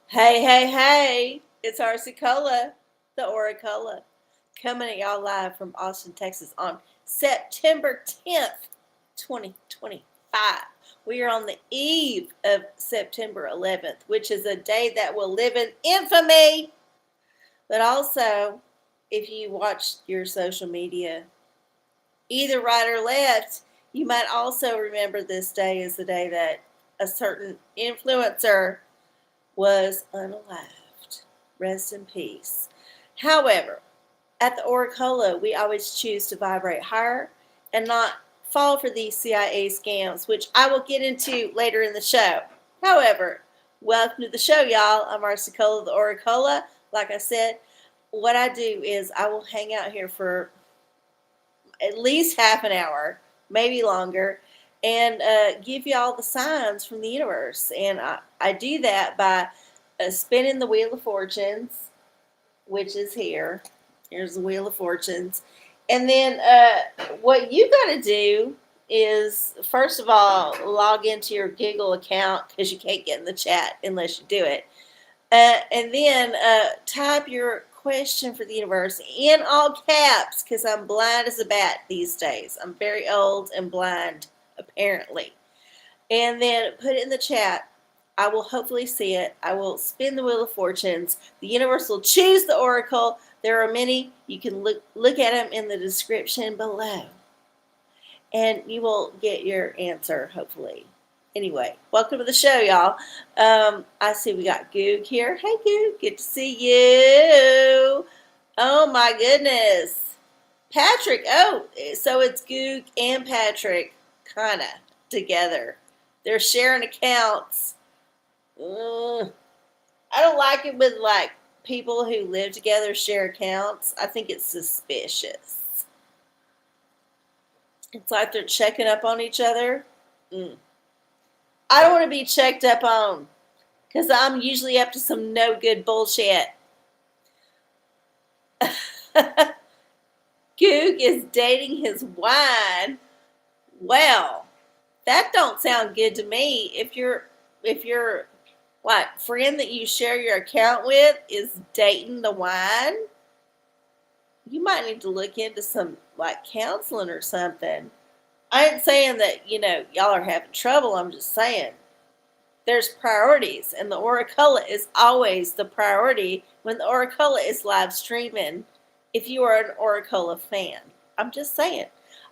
Hey, hey, hey, it's RC the OraCola, coming at y'all live from Austin, Texas on September 10th, 2025. We are on the eve of September 11th, which is a day that will live in infamy. But also, if you watch your social media, either right or left, you might also remember this day as the day that a certain influencer was unalived. Rest in peace. However, at the OraCola, we always choose to vibrate higher and not fall for these CIA scams, which I will get into later in the show. However, welcome to the show, y'all. I'm Arcicola, the OraCola. Like I said, what I do is I will hang out here for at least half an hour, maybe longer, and give you all the signs from the universe. And I do that by spinning the Wheel of Fortunes, which is here. Here's the Wheel of Fortunes. And then what you got to do is, first of all, log into your Google account because you can't get in the chat unless you do it. And then type your question for the universe in all caps because I'm blind as a bat these days. I'm very old and blind, apparently. And then put it in the chat. I will hopefully see it. I will spin the Wheel of Fortunes. The universe will choose the oracle. There are many. You can look at them in the description below. And you will get your answer, hopefully. Anyway, welcome to the show, y'all. I see we got Goog here. Hey, Goog. Good to see you. Oh, my goodness. Patrick. Oh, so it's Goog and Patrick kind of together. They're sharing accounts. I don't like it with like people who live together share accounts. I think it's suspicious. It's like they're checking up on each other. I don't want to be checked up on because I'm usually up to some no good bullshit. Goog is dating his wine. Well, that don't sound good to me. If your like friend that you share your account with is dating the wine, you might need to look into some like counseling or something. I ain't saying that, y'all are having trouble. I'm just saying there's priorities, and the OraCola is always the priority when the OraCola is live streaming if you are an OraCola fan. I'm just saying.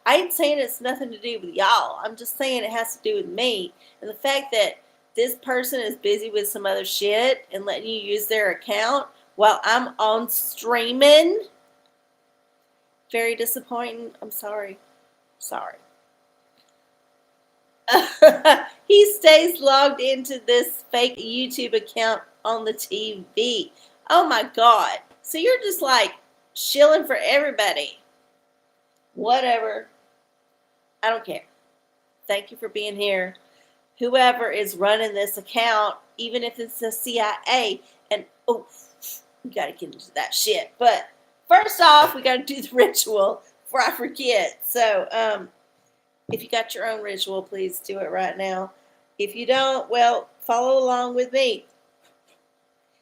I ain't saying it's nothing to do with y'all. I'm just saying it has to do with me. And the fact that this person is busy with some other shit and letting you use their account while I'm on streaming, very disappointing. I'm sorry. Sorry. He stays logged into this fake YouTube account on the TV. Oh my God. So you're just like shilling for everybody. Whatever. I don't care. Thank you for being here. Whoever is running this account, even if it's the CIA, and we got to get into that shit. But first off, we got to do the ritual before I forget. So, if you got your own ritual, please do it right now. If you don't, well, follow along with me.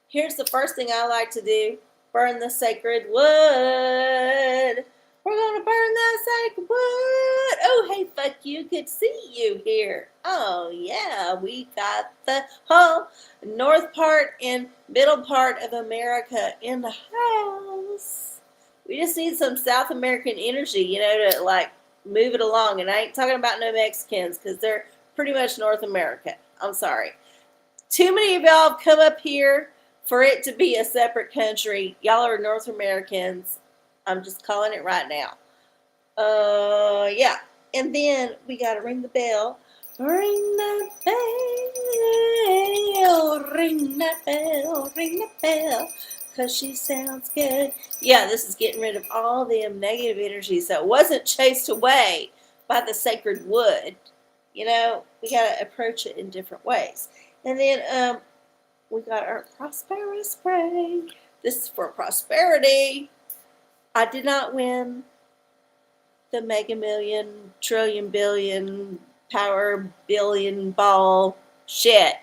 Here's the first thing I like to do. Burn the sacred wood. We're going to burn that sacred wood. Oh, hey, fuck you. Good to see you here. Oh, yeah, we got the whole north part and middle part of America in the house. We just need some South American energy, to like move it along. And I ain't talking about no Mexicans because they're pretty much North America. I'm sorry. Too many of y'all have come up here for it to be a separate country. Y'all are North Americans. I'm just calling it right now. Yeah. And then we got to ring the bell. Ring that bell. Ring that bell. Ring that bell. Because she sounds good. Yeah, this is getting rid of all them negative energies that wasn't chased away by the sacred wood. We got to approach it in different ways. And then we got our prosperity spray. This is for prosperity. I did not win the mega million, trillion, billion, power, billion ball shit.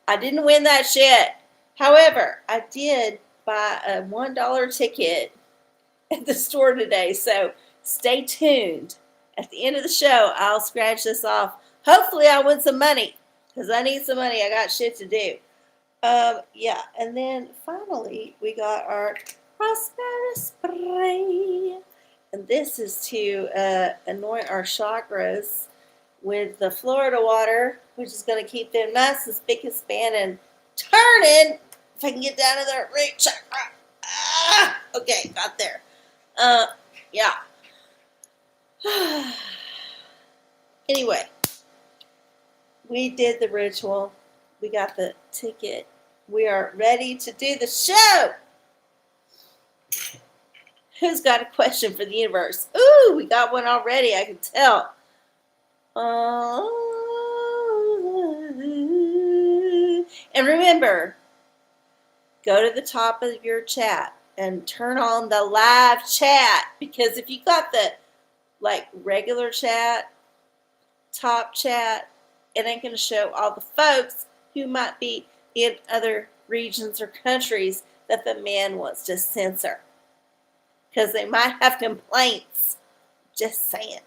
I didn't win that shit. However, I did buy a $1 ticket at the store today, so stay tuned. At the end of the show, I'll scratch this off. Hopefully, I win some money because I need some money. I got shit to do. Yeah, and then finally, we got our prosperity spray. And this is to anoint our chakras with the Florida water, which is going to keep them nice and spick and span and turning. If I can get down to the root chakra. Okay, got there. Yeah. Anyway, we did the ritual. We got the ticket. We are ready to do the show. Who's got a question for the universe? Ooh, we got one already. I can tell. And remember, go to the top of your chat and turn on the live chat, because if you got the regular chat, top chat, it ain't going to show all the folks who might be in other regions or countries that the man wants to censor, because they might have complaints. Just saying.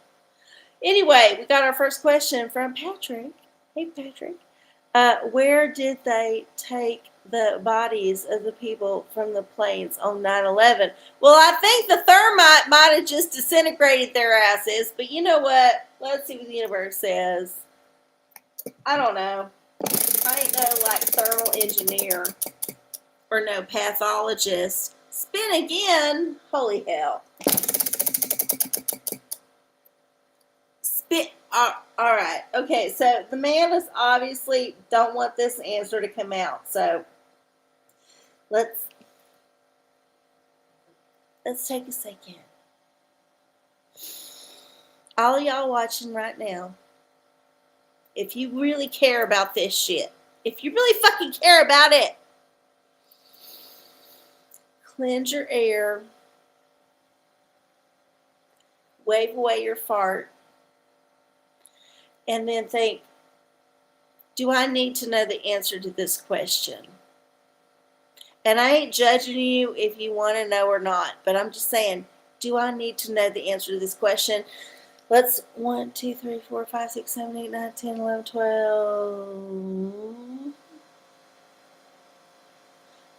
Anyway, we got our first question from Patrick. Hey, Patrick. Where did they take the bodies of the people from the planes on 9/11? Well, I think the thermite might have just disintegrated their asses, but you know what? Let's see what the universe says. I don't know. I ain't no thermal engineer or no pathologist. Spin again. Holy hell. Spin. All right. Okay. So the man is obviously don't want this answer to come out. So let's take a second. All of y'all watching right now, if you really care about this shit, if you really fucking care about it, cleanse your air, wave away your fart, and then think, do I need to know the answer to this question? And I ain't judging you if you want to know or not, but I'm just saying, do I need to know the answer to this question? Let's 1, 2, 3, 4, 5, 6, 7, 8, 9, 10, 11, 12.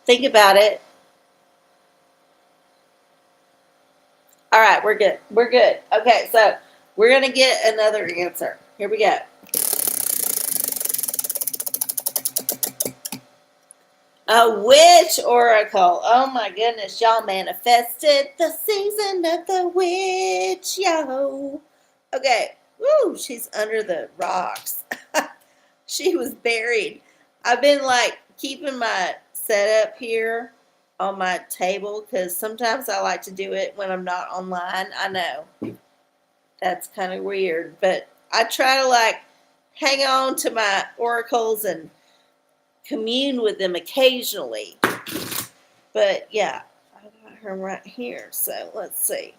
Think about it. All right, we're good. We're good. Okay, so we're going to get another answer. Here we go. A witch oracle. Oh my goodness, y'all manifested the season of the witch, yo. Okay, woo, she's under the rocks. She was buried. I've been keeping my setup here on my table because sometimes I like to do it when I'm not online. I know that's kind of weird, but I try to hang on to my oracles and commune with them occasionally. But yeah, I got her right here. So let's see.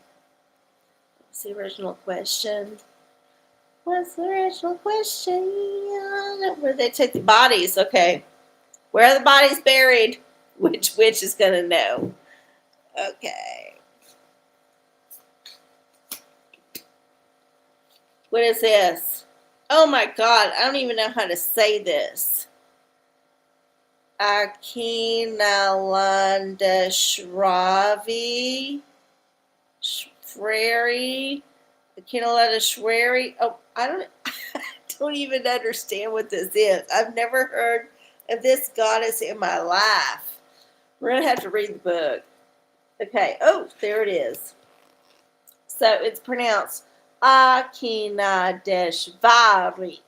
What's the original question? What's the original question? Where they take the bodies? Okay. Where are the bodies buried? Which witch is going to know? Okay. What is this? Oh my God. I don't even know how to say this. Akinalanda Shwari. Oh, I don't even understand what this is. I've never heard of this goddess in my life. We're going to have to read the book. Okay. Oh, there it is. So it's pronounced Akinadeshvari.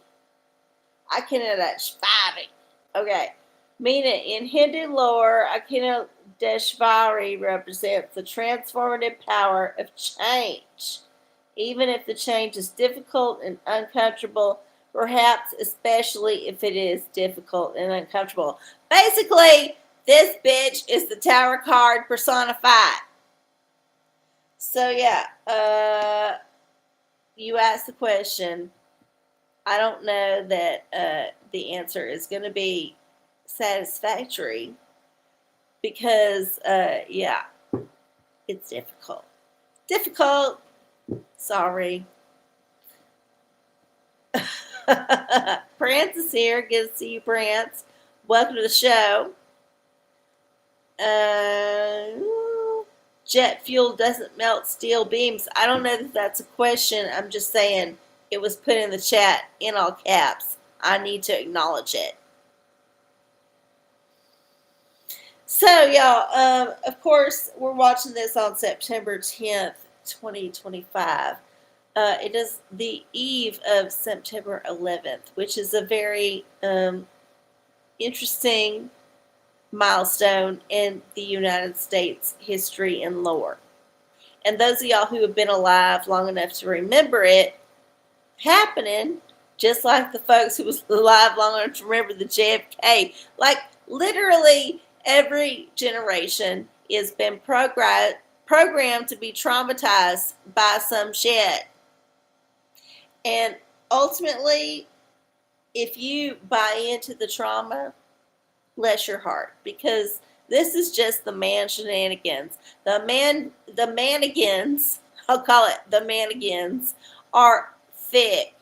Akinadeshvari. Okay. Meaning, in Hindu lore, Akinadeshvari represents the transformative power of change. Even if the change is difficult and uncomfortable, perhaps especially if it is difficult and uncomfortable. Basically, this bitch is the Tower card personified. So yeah, you asked the question. I don't know that the answer is going to be satisfactory, because, yeah, it's difficult. Difficult. Sorry. Prance is here. Good to see you, Prance. Welcome to the show. Jet fuel doesn't melt steel beams. I don't know that that's a question. I'm just saying it was put in the chat in all caps. I need to acknowledge it. So, y'all, of course, we're watching this on September 10th, 2025. It is the eve of September 11th, which is a very interesting milestone in the United States history and lore. And those of y'all who have been alive long enough to remember it happening, just like the folks who was alive long enough to remember the JFK, like literally every generation has been programmed to be traumatized by some shit. And ultimately, if you buy into the trauma, bless your heart, because this is just the man shenanigans. The manigans, I'll call it the manigans, are thick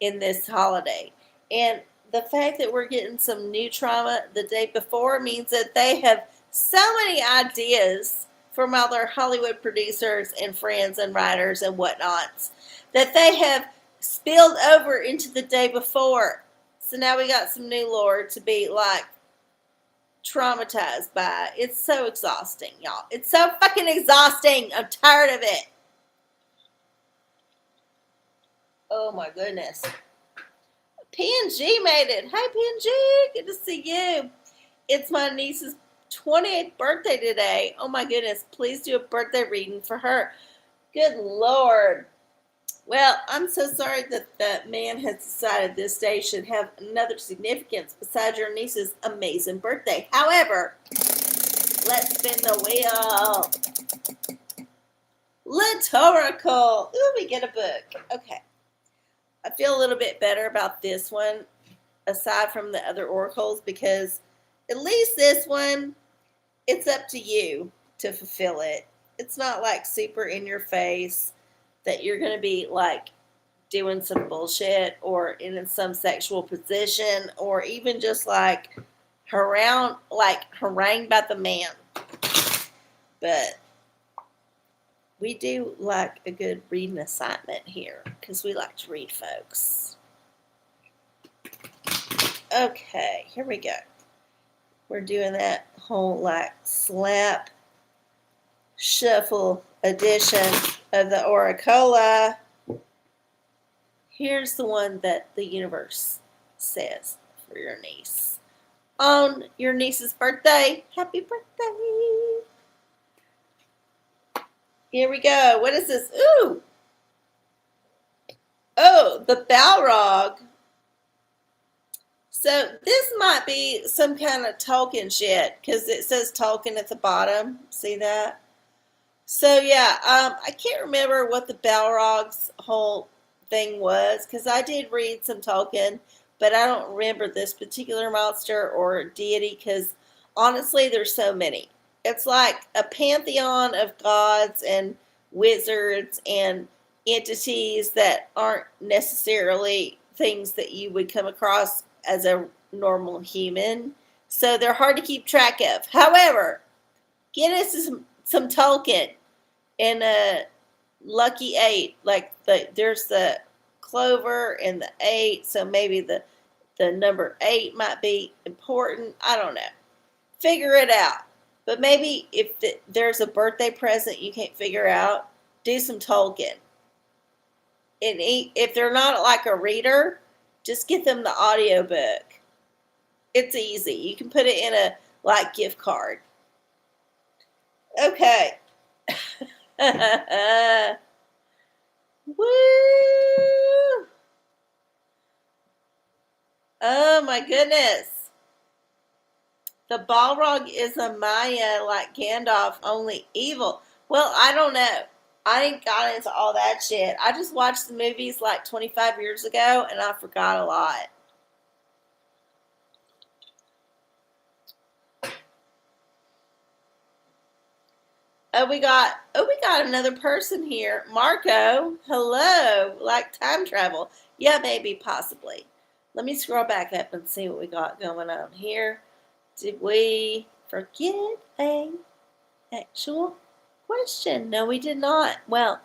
in this holiday. And the fact that we're getting some new trauma the day before means that they have so many ideas from all their Hollywood producers and friends and writers and whatnots that they have spilled over into the day before. So now we got some new lore to be like traumatized by. It's so exhausting, y'all. It's so fucking exhausting. I'm tired of it. Oh my goodness. PNG made it. Hi PNG, good to see you. It's my niece's 28th birthday today. Oh my goodness, please do a birthday reading for her. Good Lord. Well, I'm so sorry that the man has decided this day should have another significance besides your niece's amazing birthday. However, let's spin the wheel. OraCola. Ooh, we get a book. Okay. I feel a little bit better about this one, aside from the other oracles, because at least this one, it's up to you to fulfill it. It's not like super in your face that you're going to be like doing some bullshit or in some sexual position or even just like harangued by the man. But we do like a good reading assignment here because we like to read, folks. Okay, here we go. We're doing that whole like slap shuffle edition of the OraCola. Here's the one that the universe says for your niece. On your niece's birthday, happy birthday. Here we go. What is this? Ooh. Oh, the Balrog. So this might be some kind of Tolkien shit because it says Tolkien at the bottom. See that? So yeah, I can't remember what the Balrog's whole thing was because I did read some Tolkien, but I don't remember this particular monster or deity because honestly, there's so many. It's like a pantheon of gods and wizards and entities that aren't necessarily things that you would come across as a normal human. So they're hard to keep track of. However, get us some Tolkien and a lucky 8. Like there's the clover and the 8. So maybe the number 8 might be important. I don't know. Figure it out. But maybe if there's a birthday present you can't figure out, do some Tolkien. And if they're not like a reader, just get them the audiobook. It's easy. You can put it in a like gift card. Okay. Woo! Oh my goodness. The Balrog is a Maya like Gandalf, only evil. Well, I don't know. I ain't got into all that shit. I just watched the movies like 25 years ago and I forgot a lot. we got another person here. Marco, hello. Like time travel. Yeah, maybe, possibly. Let me scroll back up and see what we got going on here. Did we forget a actual question? No, we did not. Well,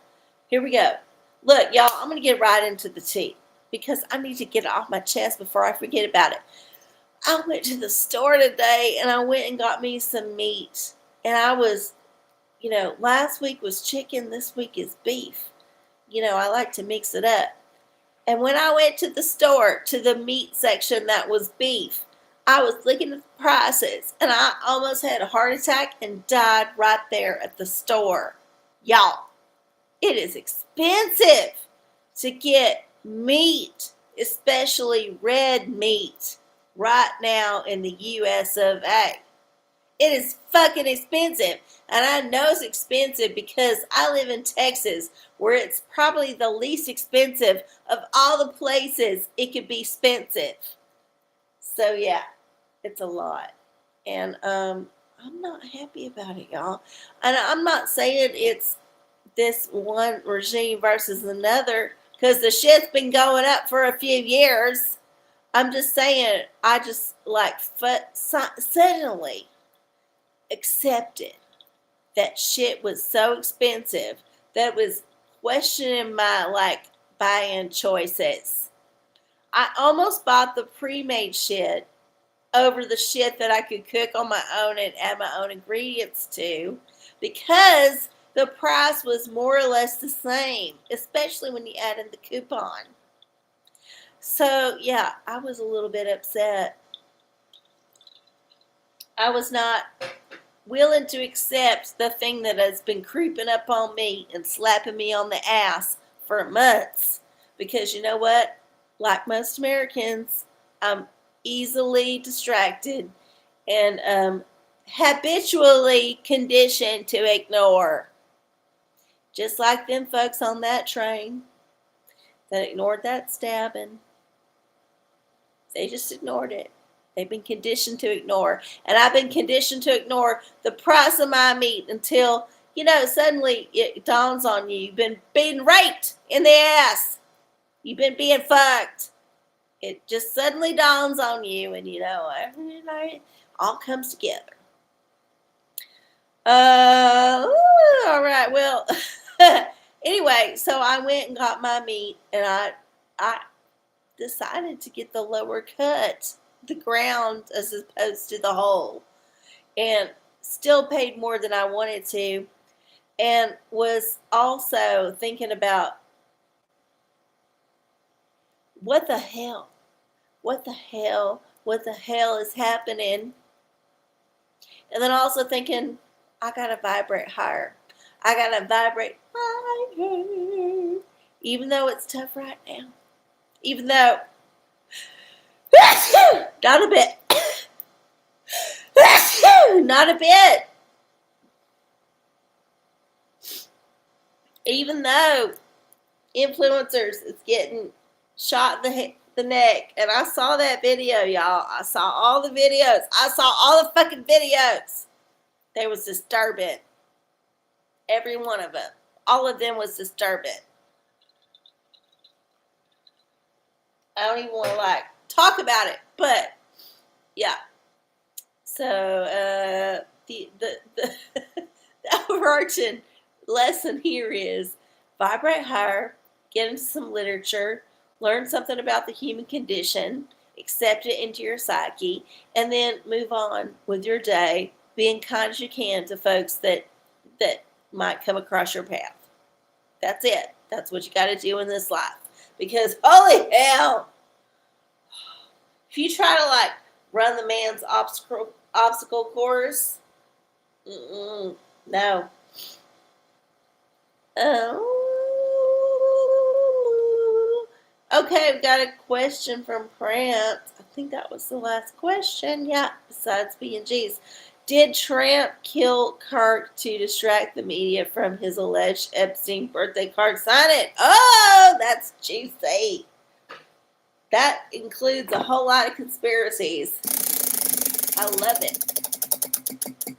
here we go. Look, y'all, I'm going to get right into the tea because I need to get it off my chest before I forget about it. I went to the store today and I went and got me some meat. And I was, last week was chicken, this week is beef. I like to mix it up. And when I went to the store, to the meat section that was beef, I was looking at the prices and I almost had a heart attack and died right there at the store. Y'all, it is expensive to get meat, especially red meat, right now in the US of A. It is fucking expensive. And I know it's expensive because I live in Texas where it's probably the least expensive of all the places it could be expensive. So yeah, it's a lot. And I'm not happy about it, y'all. And I'm not saying it's this one regime versus another because the shit's been going up for a few years. I'm just saying, I just suddenly accepted that shit was so expensive that it was questioning my buying choices. I almost bought the pre-made shit over the shit that I could cook on my own and add my own ingredients to because the price was more or less the same, especially when you add in the coupon. So yeah, I was a little bit upset. I was not willing to accept the thing that has been creeping up on me and slapping me on the ass for months. Because you know what? Like most Americans, I'm easily distracted and habitually conditioned to ignore. Just like them folks on that train that ignored that stabbing. They just ignored it. They've been conditioned to ignore. And I've been conditioned to ignore the price of my meat until, suddenly it dawns on you. You've been being raped in the ass. You've been being fucked. It just suddenly dawns on you and, it all comes together. All right. Well, anyway, so I went and got my meat and I decided to get the lower cut, the ground as opposed to the whole, and still paid more than I wanted to, and was also thinking about what the hell is happening, and then also thinking I gotta vibrate higher. I gotta vibrate higher, even though it's tough right now. Even though, not a bit, not a bit. Even though influencers is getting shot in the neck, and I saw that video, y'all. I saw all the videos. I saw all the fucking videos. They was disturbing. Every one of them. All of them was disturbing. I don't even want to talk about it, but yeah. So the overarching lesson here is vibrate higher, get into some literature, learn something about the human condition, accept it into your psyche, and then move on with your day, being kind as you can to folks that might come across your path. That's it. That's what you got to do in this life. Because holy hell, if you try to run the man's obstacle course, no. Okay, we got a question from Prance. I think that was the last question. Yeah, besides B&G's. Did Trump kill Kirk to distract the media from his alleged Epstein birthday card signing? Oh, that's juicy. That includes a whole lot of conspiracies. I love it.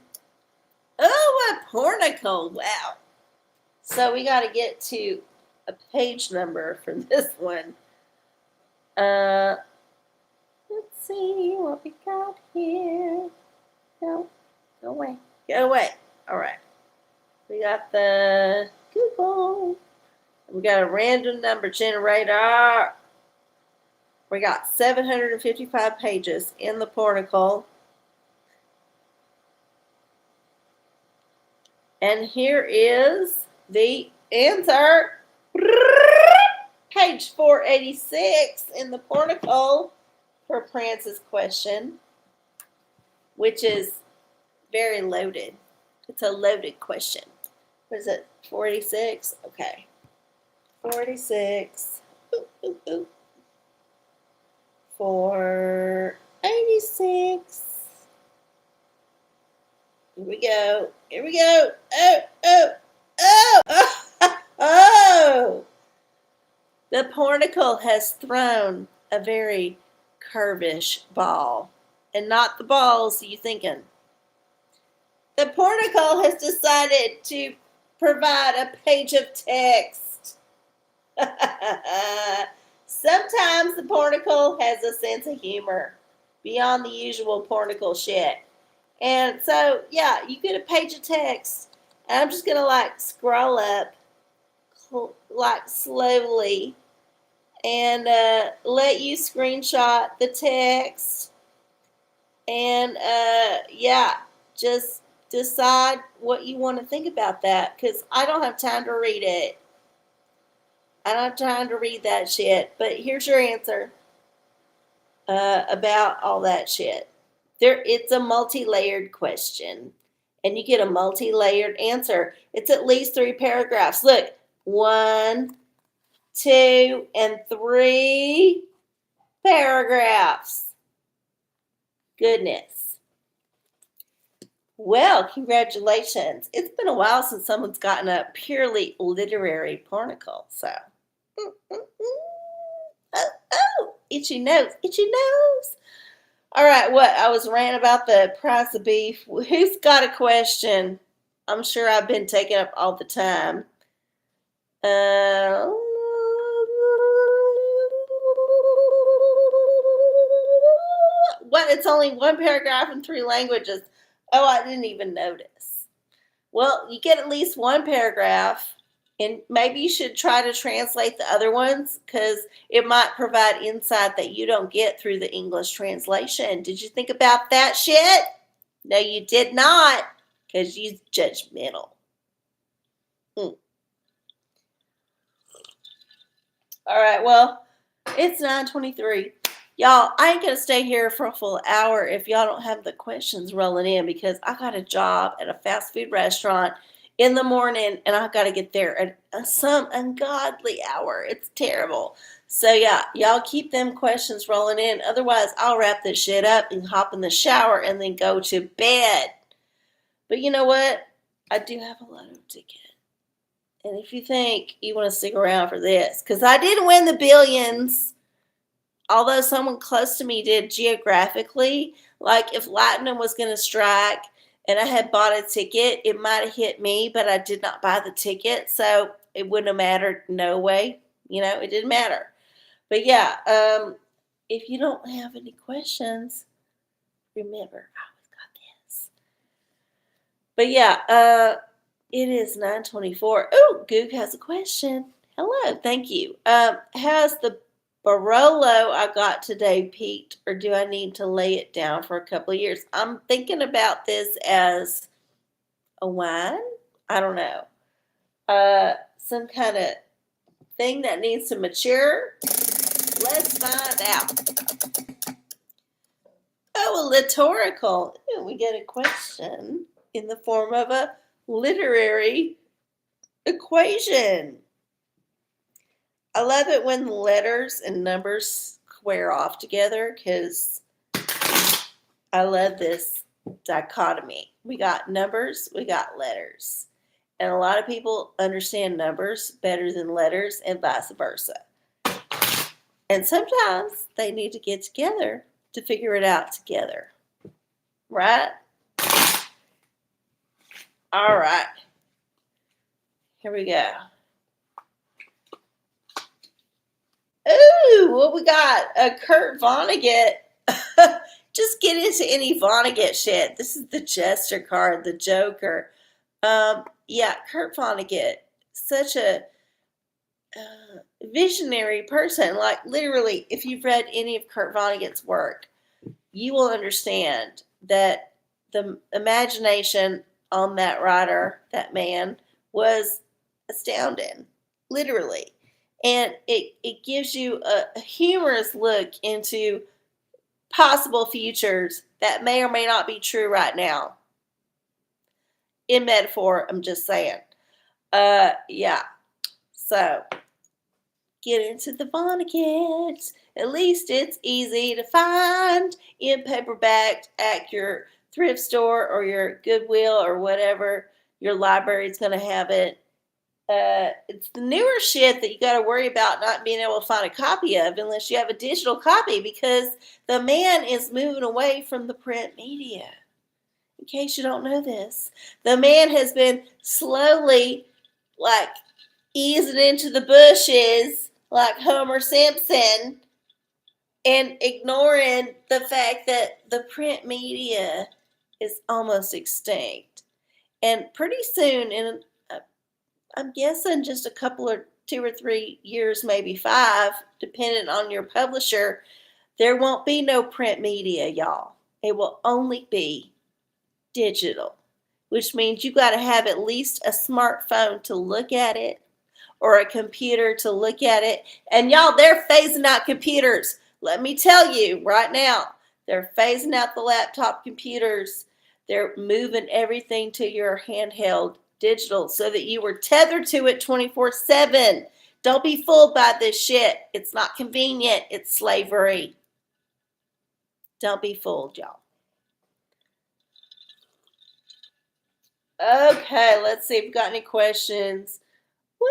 Oh, a pornicle. Wow. So we got to get to a page number for this one. Let's see what we got here. No, go away. Go away. All right. We got the Google. We got a random number generator. We got 755 pages in the pornicle. And here is the answer. Page 486 in the pornicle for Prance's question, which is very loaded. It's a loaded question. What is it? 486? Okay. 486. 486. Here we go. Here we go. Oh. The pornicle has thrown a very curvish ball. And not the balls you thinking. The pornicle has decided to provide a page of text. Sometimes the pornicle has a sense of humor beyond the usual pornicle shit. And so, yeah, you get a page of text. And I'm just going to scroll up slowly and let you screenshot the text. And, just decide what you want to think about that, because I don't have time to read it. I don't have time to read that shit. But here's your answer about all that shit. It's a multi-layered question, and you get a multi-layered answer. It's at least 3 paragraphs. Look, 1, 2, and 3 paragraphs. Goodness. Well, congratulations. It's been a while since someone's gotten a purely literary pornicle. So, itchy nose, itchy nose. All right, what? I was ranting about the price of beef. Who's got a question? I'm sure I've been taking up all the time. What? It's only 1 paragraph in 3 languages. Oh, I didn't even notice. Well, you get at least 1 paragraph, and maybe you should try to translate the other ones, because it might provide insight that you don't get through the English translation. Did you think about that shit? No, you did not, because you're judgmental. All right, well, it's 9:23. Y'all, I ain't going to stay here for a full hour if y'all don't have the questions rolling in, because I got a job at a fast food restaurant in the morning, and I got to get there at some ungodly hour. It's terrible. So, yeah, y'all keep them questions rolling in. Otherwise, I'll wrap this shit up and hop in the shower and then go to bed. But you know what? I do have a lotto ticket. And if you think you want to stick around for this, because I didn't win the billions, although someone close to me did geographically. Like if lightning was going to strike and I had bought a ticket, it might have hit me, but I did not buy the ticket, so it wouldn't have mattered. No way. It didn't matter. But yeah, if you don't have any questions, remember, I always got this. But yeah, it is 9:24. Oh, Goog has a question. Hello, thank you. Has the Barolo I got today peaked, or do I need to lay it down for a couple of years? I'm thinking about this as a wine. I don't know. Some kind of thing that needs to mature. Let's find out. Oh, a litorical. We get a question in the form of a literary equation. I love it when letters and numbers square off together, because I love this dichotomy. We got numbers, we got letters. And a lot of people understand numbers better than letters, and vice versa. And sometimes they need to get together to figure it out together. Right? All right. Here we go. Ooh, what we got? Kurt Vonnegut. Just get into any Vonnegut shit. This is the Jester card, the Joker. Yeah, Kurt Vonnegut. Such a visionary person. Like, literally, if you've read any of Kurt Vonnegut's work, you will understand that the imagination on that writer, that man, was astounding, literally. And it gives you a humorous look into possible futures that may or may not be true right now. In metaphor, I'm just saying. Yeah. So, get into the Vonnegut's. At least it's easy to find in paperback at your thrift store or your Goodwill or whatever. Your library's going to have it. It's the newer shit that you got to worry about not being able to find a copy of unless you have a digital copy, because the man is moving away from the print media. In case you don't know this, the man has been slowly, like, easing into the bushes like Homer Simpson and ignoring the fact that the print media is almost extinct. And pretty soon, in I'm guessing just a couple or 2 or 3 years, maybe 5, depending on your publisher, there won't be no print media, y'all. It will only be digital, which means you got to have at least a smartphone to look at it or a computer to look at it. And y'all, they're phasing out computers. Let me tell you right now, they're phasing out the laptop computers. They're moving everything to your handheld digital so that you were tethered to it 24/7. Don't be fooled by this shit. It's not convenient. It's slavery. Don't be fooled, y'all. Okay, let's see if we've got any questions. Woo!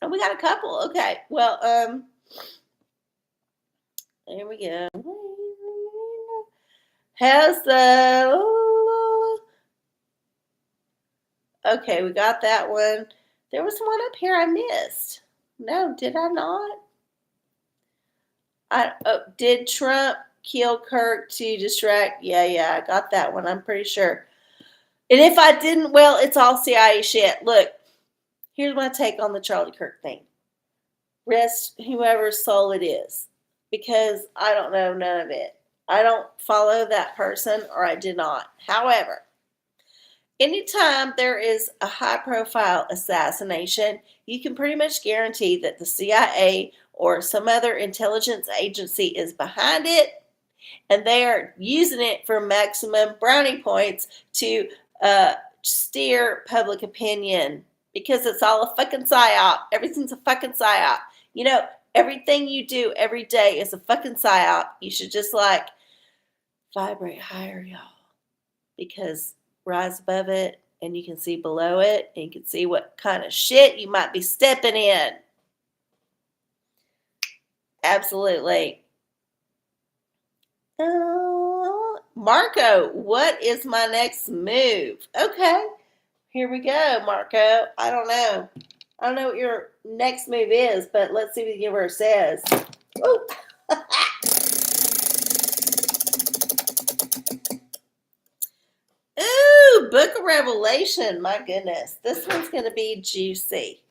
Oh, we got a couple. Okay. Well, there we go. How's the... Okay, we got that one. There was one up here I missed. No, did I not? Did Trump kill Kirk to distract? Yeah, I got that one. I'm pretty sure. And if I didn't, well, it's all CIA shit. Look, here's my take on the Charlie Kirk thing. Rest whoever's soul it is, because I don't know none of it. I don't follow that person, or I did not. However, anytime there is a high-profile assassination, you can pretty much guarantee that the CIA or some other intelligence agency is behind it, and they are using it for maximum brownie points to steer public opinion, because it's all a fucking psyop. Everything's a fucking psyop. You know, everything you do every day is a fucking psyop. You should just, like, vibrate higher, y'all, because rise above it and you can see below it, and you can see what kind of shit you might be stepping in. Absolutely. Marco, what is my next move? Okay, here we go, Marco. I don't know what your next move is, but let's see what the universe says. Ooh. Ooh, Book of Revelation. My goodness. This one's going to be juicy.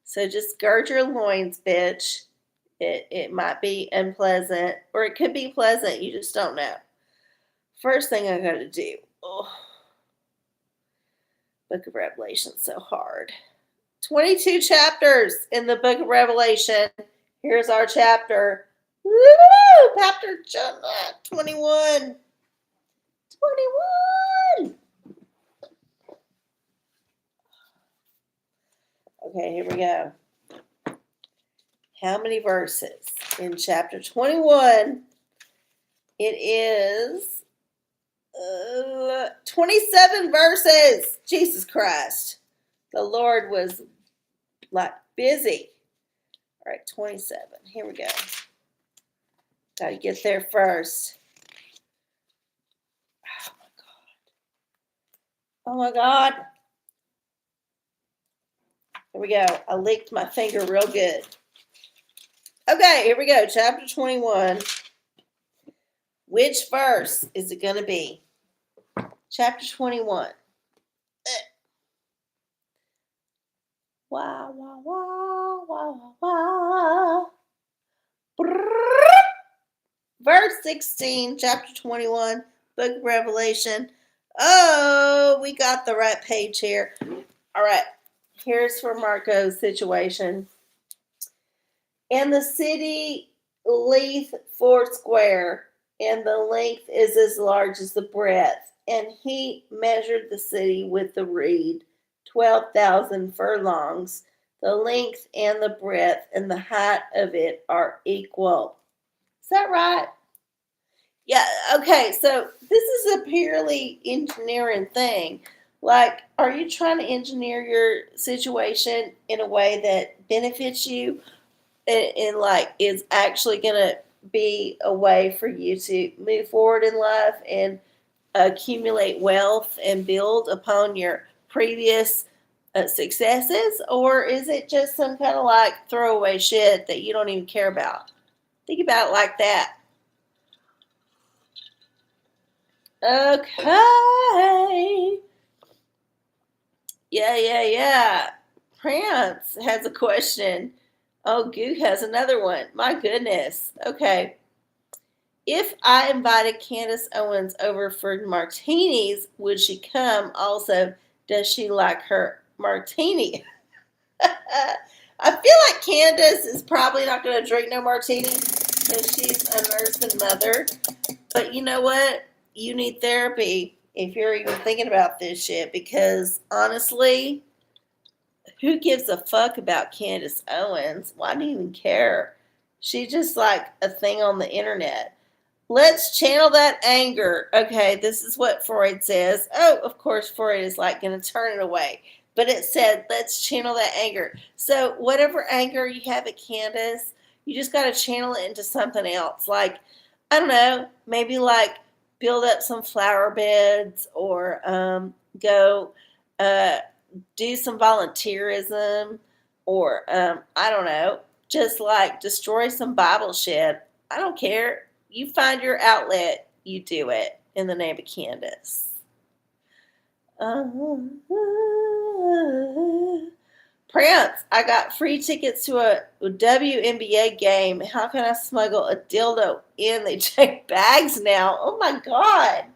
So just gird your loins, bitch. It might be unpleasant, or it could be pleasant. You just don't know. First thing I got to do. Oh, Book of Revelation, so hard. 22 chapters in the Book of Revelation. Here's our chapter. Woo! Chapter 21. 21! Okay, here we go. How many verses? In chapter 21, it is 27 verses. Jesus Christ. The Lord was, like, busy. All right, 27. Here we go. Gotta get there first. Oh my God. Here we go. I licked my finger real good. Okay, here we go. Chapter 21. Which verse is it going to be? Chapter 21. Wow, wow, wow, wow, wow, wow. Verse 16, chapter 21, book of Revelation. Oh, we got the right page here. All right, here's for Marco's situation. And the city leath 4 square, and the length is as large as the breadth. And he measured the city with the reed, 12,000 furlongs. The length and the breadth and the height of it are equal. Is that right? Yeah, okay, so this is a purely engineering thing. Like, are you trying to engineer your situation in a way that benefits you and like is actually going to be a way for you to move forward in life and accumulate wealth and build upon your previous successes? Or is it just some kind of like throwaway shit that you don't even care about? Think about it like that. Okay. Yeah. Prince has a question. Oh, Goog has another one. My goodness. Okay. If I invited Candace Owens over for martinis, would she come? Also, does she like her martini? I feel like Candace is probably not going to drink no martini because she's a nurse and mother. But you know what? You need therapy if you're even thinking about this shit because honestly, who gives a fuck about Candace Owens? Why do you even care? She's just like a thing on the internet. Let's channel that anger. Okay, this is what Freud says. Oh, of course, Freud is like going to turn it away. But it said, let's channel that anger. So, whatever anger you have at Candace, you just got to channel it into something else. Like, I don't know, maybe like build up some flower beds or go do some volunteerism or, I don't know, just like destroy some Bible shit. I don't care. You find your outlet, you do it in the name of Candace. Prince, I got free tickets to a WNBA game. How can I smuggle a dildo in? They check bags now. Oh my God.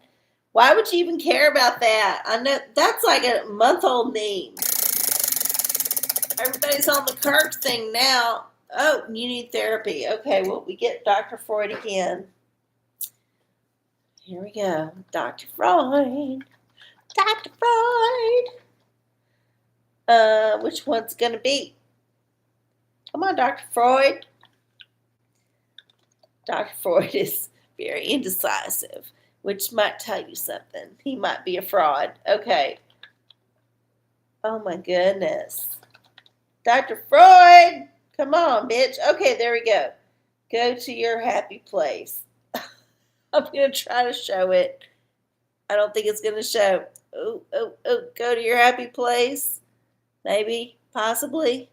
Why would you even care about that? I know that's like a month-old meme. Everybody's on the Kirk thing now. Oh, you need therapy. Okay, well, we get Dr. Freud again. Here we go. Dr. Freud. Dr. Freud. Which one's going to be? Come on, Dr. Freud. Dr. Freud is very indecisive, which might tell you something. He might be a fraud. Okay. Oh, my goodness. Dr. Freud. Come on, bitch. Okay, there we go. Go to your happy place. I'm going to try to show it. I don't think it's going to show. Oh, go to your happy place. Maybe, possibly.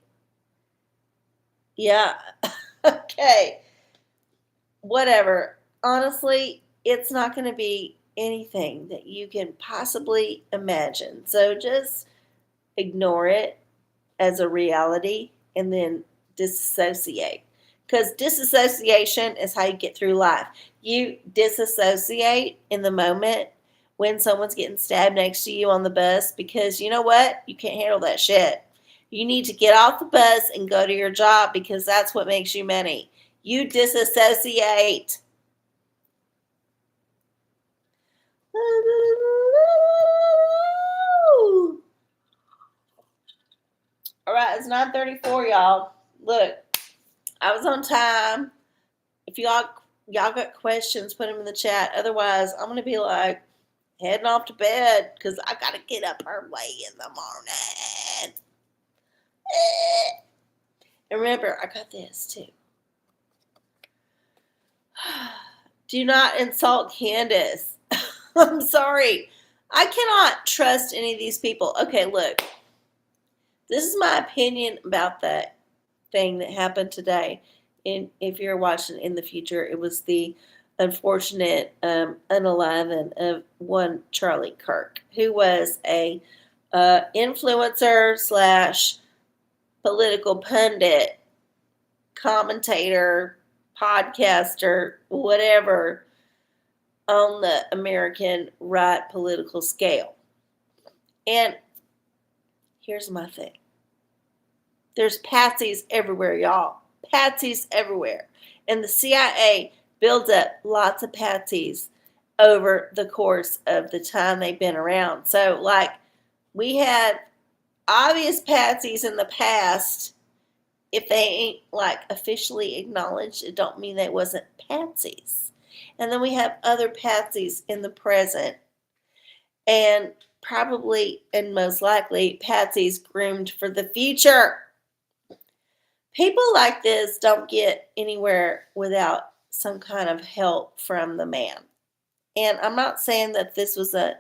Yeah. Okay. Whatever. Honestly, it's not going to be anything that you can possibly imagine. So just ignore it as a reality and then disassociate. Because disassociation is how you get through life. You disassociate in the moment when someone's getting stabbed next to you on the bus because you know what? You can't handle that shit. You need to get off the bus and go to your job because that's what makes you money. You disassociate. All right, it's 9:34, y'all. Look, I was on time. If y'all got questions, put them in the chat. Otherwise, I'm gonna be like heading off to bed because I gotta get up early in the morning. And remember, I got this too. Do not insult Candace. I'm sorry. I cannot trust any of these people. Okay, look. This is my opinion about that thing that happened today. And if you're watching in the future, it was the unfortunate unaliving of one Charlie Kirk, who was a influencer slash political pundit, commentator, podcaster, whatever, on the American right political scale. And here's my thing. There's patsies everywhere, y'all. Patsies everywhere. And the CIA builds up lots of patsies over the course of the time they've been around. So, like, we had obvious patsies in the past. If they ain't, like, officially acknowledged, it don't mean they wasn't patsies. And then we have other patsies in the present. And probably, and most likely, patsies groomed for the future. People like this don't get anywhere without some kind of help from the man. And I'm not saying that this was an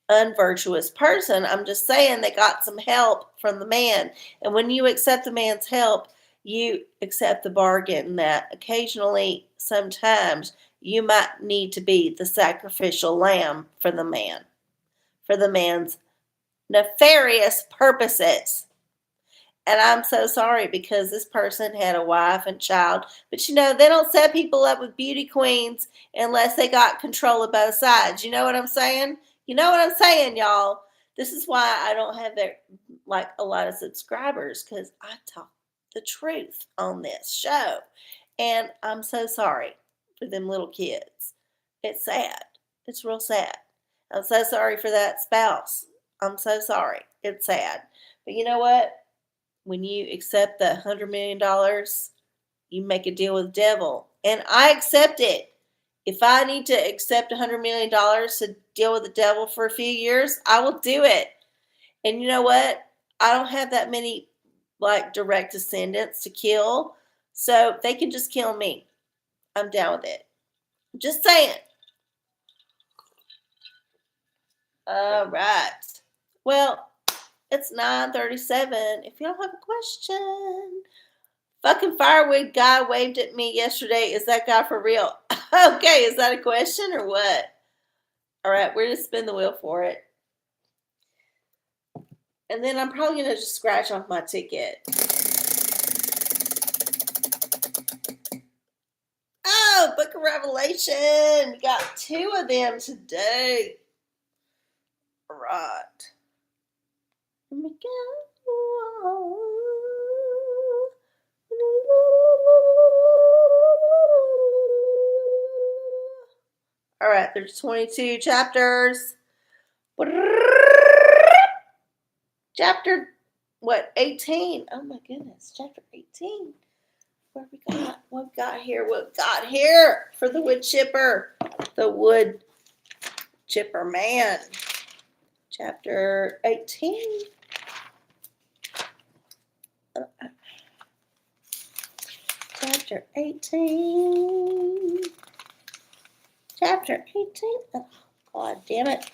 unvirtuous person. I'm just saying they got some help from the man. And when you accept the man's help, you accept the bargain that occasionally, sometimes, you might need to be the sacrificial lamb for the man, for the man's nefarious purposes. And I'm so sorry because this person had a wife and child. But, you know, they don't set people up with beauty queens unless they got control of both sides. You know what I'm saying? You know what I'm saying, y'all? This is why I don't have like a lot of subscribers, because I talk the truth on this show. And I'm so sorry for them little kids. It's sad. It's real sad. I'm so sorry for that spouse. I'm so sorry. It's sad. But you know what? When you accept the $100 million, you make a deal with the devil. And I accept it. If I need to accept $100 million to deal with the devil for a few years, I will do it. And you know what? I don't have that many, like, direct descendants to kill. So they can just kill me. I'm down with it. Just saying. All right. Well, it's 9:37. If y'all have a question. Fucking firewood guy waved at me yesterday. Is that guy for real? Okay, is that a question or what? All right, we're going to spin the wheel for it. And then I'm probably going to just scratch off my ticket. Oh, Book of Revelation. We got 2 of them today. All right. Here we go. All right, there's 22 chapters. Chapter, 18? Oh my goodness, chapter 18. What we got? What we got here? What we got here for the wood chipper? The wood chipper man. Chapter 18. Chapter 18. Chapter 18. Oh, God damn it.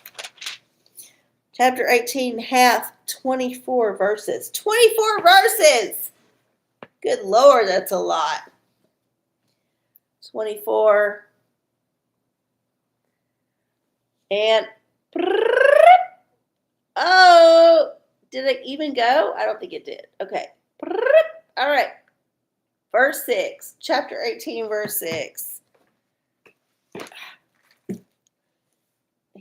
Chapter 18 hath 24 verses. 24 verses! Good Lord, that's a lot. 24. And oh, did it even go? I don't think it did. Okay. All right. Verse 6. Chapter 18, verse 6.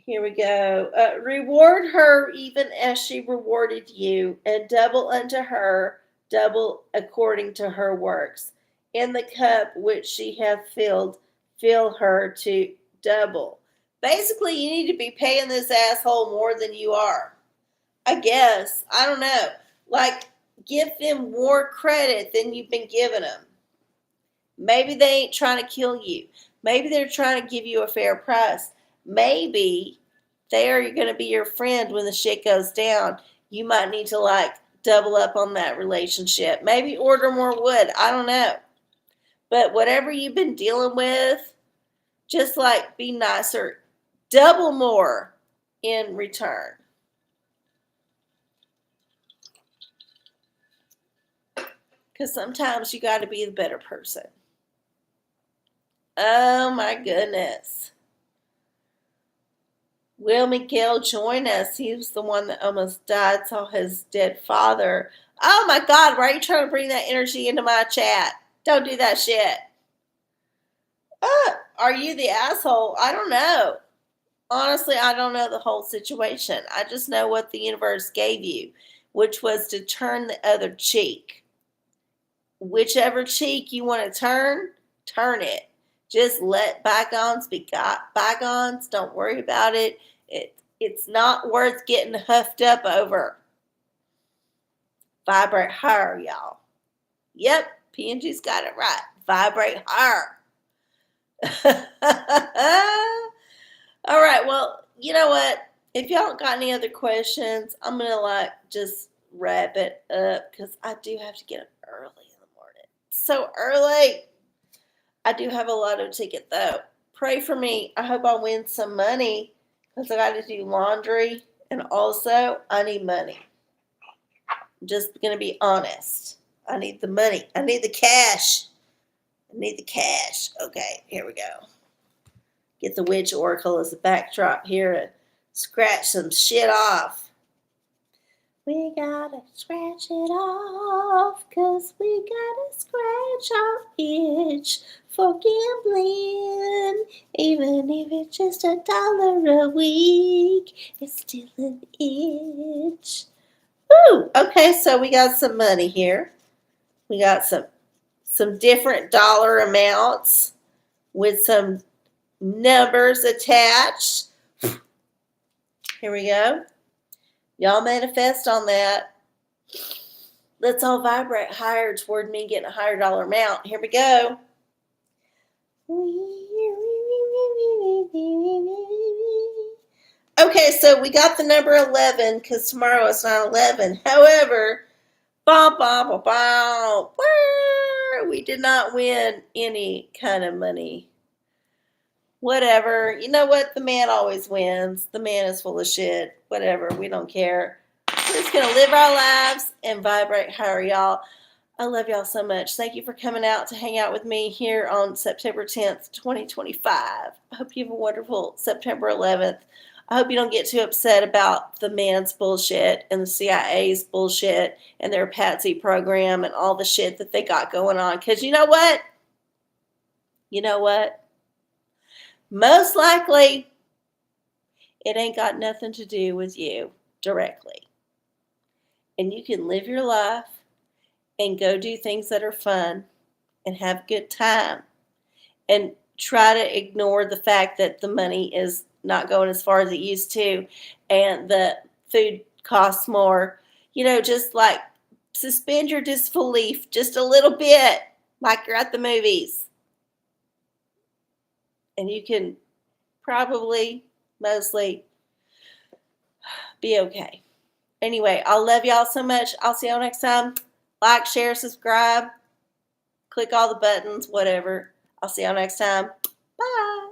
Here we go. Reward her even as she rewarded you, and double unto her, double according to her works. In the cup which she hath filled, fill her to double. Basically, you need to be paying this asshole more than you are. I guess. I don't know. Like, give them more credit than you've been giving them. Maybe they ain't trying to kill you. Maybe they're trying to give you a fair price. Maybe they're going to be your friend when the shit goes down. You might need to, like, double up on that relationship. Maybe order more wood. I don't know. But whatever you've been dealing with, Just like be nicer, double more in return. Because sometimes you got to be the better person. Oh my goodness. Will Miguel join us? He was the one that almost died, saw his dead father. Oh my God, why are you trying to bring that energy into my chat? Don't do that shit. Are you the asshole? I don't know. Honestly, I don't know the whole situation. I just know what the universe gave you, which was to turn the other cheek. Whichever cheek you want to turn it. Just let bygones be bygones. Don't worry about it. It's not worth getting huffed up over. Vibrate higher, y'all. Yep, PNG's got it right. Vibrate higher. All right, well, you know what? If y'all don't got any other questions, I'm going to just wrap it up because I do have to get up early in the morning. So early. I do have a lotto ticket though. Pray for me. I hope I win some money because I got to do laundry and also I need money. I'm just going to be honest. I need the money. I need the cash. Okay, here we go. Get the witch oracle as a backdrop here to scratch some shit off. We gotta scratch it off, 'cause we gotta scratch our itch for gambling. Even if it's just $1 a week, it's still an itch. Woo! Okay, so we got some money here. We got some different dollar amounts with some numbers attached. Here we go. Y'all manifest on that. Let's all vibrate higher toward me getting a higher dollar amount. Here we go. Okay, so we got the number 11 because tomorrow it's not 11. However, we did not win any kind of money. Whatever. You know what? The man always wins. The man is full of shit. Whatever. We don't care. We're just going to live our lives and vibrate higher, y'all. I love y'all so much. Thank you for coming out to hang out with me here on September 10th, 2025. I hope you have a wonderful September 11th. I hope you don't get too upset about the man's bullshit and the CIA's bullshit and their Patsy program and all the shit that they got going on. Because you know what? Most likely, it ain't got nothing to do with you directly. And you can live your life and go do things that are fun and have a good time. And try to ignore the fact that the money is not going as far as it used to and the food costs more. Just suspend your disbelief just a little bit like you're at the movies. And you can probably, mostly, be okay. Anyway, I love y'all so much. I'll see y'all next time. Like, share, subscribe. Click all the buttons, whatever. I'll see y'all next time. Bye.